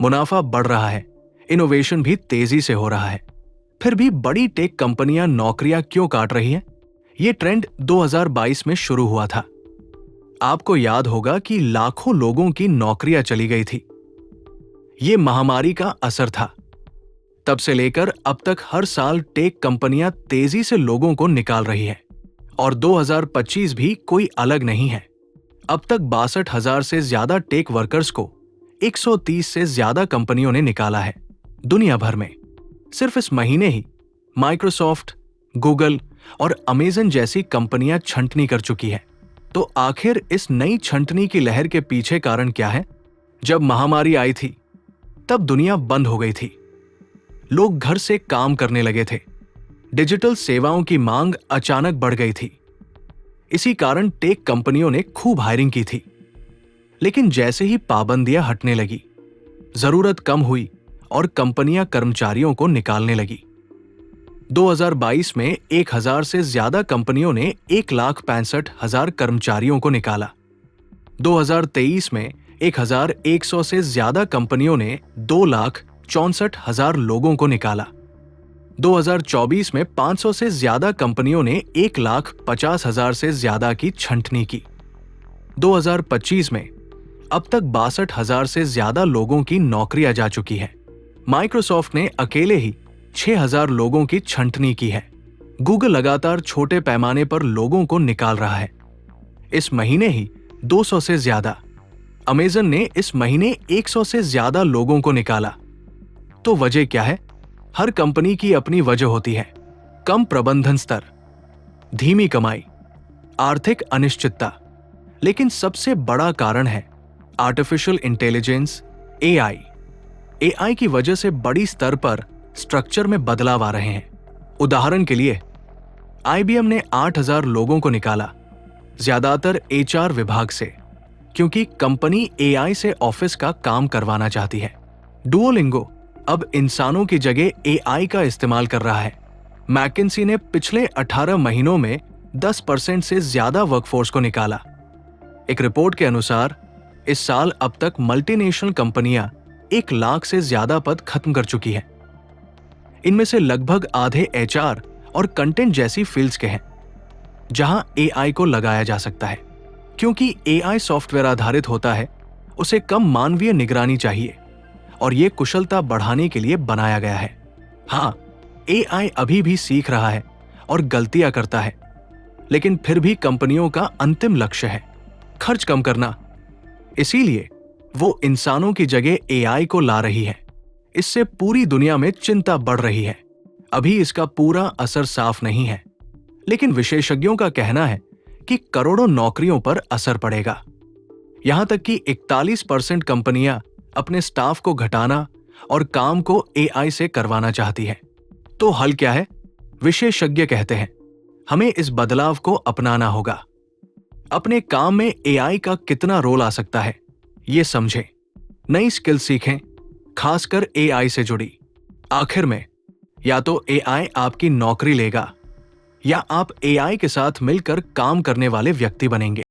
मुनाफा बढ़ रहा है, इनोवेशन भी तेजी से हो रहा है। फिर भी बड़ी टेक कंपनियां नौकरियां क्यों काट रही हैं? ये ट्रेंड 2022 में शुरू हुआ था। आपको याद होगा कि लाखों लोगों की नौकरियां चली गई थी। ये महामारी का असर था। तब से लेकर अब तक हर साल टेक कंपनियां तेजी से लोगों को निकाल रही है और 2025 भी कोई अलग नहीं है। अब तक 62,000 से ज्यादा टेक वर्कर्स को 130 से ज्यादा कंपनियों ने निकाला है दुनिया भर में। सिर्फ इस महीने ही माइक्रोसॉफ्ट, गूगल और अमेजन जैसी कंपनियां छंटनी कर चुकी है। तो आखिर इस नई छंटनी की लहर के पीछे कारण क्या है? जब महामारी आई थी तब दुनिया बंद हो गई थी। लोग घर से काम करने लगे थे। डिजिटल सेवाओं की मांग अचानक बढ़ गई थी। इसी कारण टेक कंपनियों ने खूब हायरिंग की थी। लेकिन जैसे ही पाबंदियां हटने लगी, जरूरत कम हुई और कंपनियां कर्मचारियों को निकालने लगी। 2022 में 1,000 से ज्यादा कंपनियों ने 1,65,000 कर्मचारियों को निकाला। 2023 में 1,100 से ज्यादा कंपनियों ने 2,64,000 लोगों को निकाला। 2024 में 500 से ज्यादा कंपनियों ने 1,50,000 से ज्यादा की छंटनी की। 2025 में अब तक 62,000 से ज्यादा लोगों की नौकरियां जा चुकी है। माइक्रोसॉफ्ट ने अकेले ही 6,000 लोगों की छंटनी की है। गूगल लगातार छोटे पैमाने पर लोगों को निकाल रहा है। इस महीने ही 200 से ज्यादा। अमेजन ने इस महीने 100 से ज्यादा लोगों को निकाला। तो वजह क्या है? हर कंपनी की अपनी वजह होती है। कम प्रबंधन स्तर, धीमी कमाई, आर्थिक अनिश्चितता। लेकिन सबसे बड़ा कारण है आर्टिफिशियल इंटेलिजेंस, एआई। एआई की वजह से बड़ी स्तर पर स्ट्रक्चर में बदलाव आ रहे हैं। उदाहरण के लिए आईबीएम ने 8,000 लोगों को निकाला, ज्यादातर एचआर विभाग से, क्योंकि कंपनी एआई से ऑफिस का काम करवाना चाहती है। डुओलिंगो अब इंसानों की जगह एआई का इस्तेमाल कर रहा है। मैकिन्सी ने पिछले 18 महीनों में 10% से ज्यादा वर्कफोर्स को निकाला। एक रिपोर्ट के अनुसार इस साल अब तक मल्टीनेशनल कंपनियां 1 लाख से ज्यादा पद खत्म कर चुकी हैं। इनमें से लगभग आधे एचआर और कंटेंट जैसी फील्ड्स के हैं, जहां एआई को लगाया जा सकता है। क्योंकि एआई सॉफ्टवेयर आधारित होता है, उसे कम मानवीय निगरानी चाहिए और ये कुशलता बढ़ाने के लिए बनाया गया है। हाँ, एआई अभी भी सीख रहा है और गलतियां करता है, लेकिन फिर भी कंपनियों का अंतिम लक्ष्य है खर्च कम करना। इसीलिए वो इंसानों की जगह एआई को ला रही है। इससे पूरी दुनिया में चिंता बढ़ रही है। अभी इसका पूरा असर साफ नहीं है, लेकिन विशेषज्ञों का कहना है कि करोड़ों नौकरियों पर असर पड़ेगा। यहां तक कि 41% कंपनियां अपने स्टाफ को घटाना और काम को एआई से करवाना चाहती है। तो हल क्या है? विशेषज्ञ कहते हैं, हमें इस बदलाव को अपनाना होगा। अपने काम में एआई का कितना रोल आ सकता है, ये समझें। नई स्किल सीखें, खासकर एआई से जुड़ी। आखिर में, या तो एआई आपकी नौकरी लेगा या आप एआई के साथ मिलकर काम करने वाले व्यक्ति बनेंगे।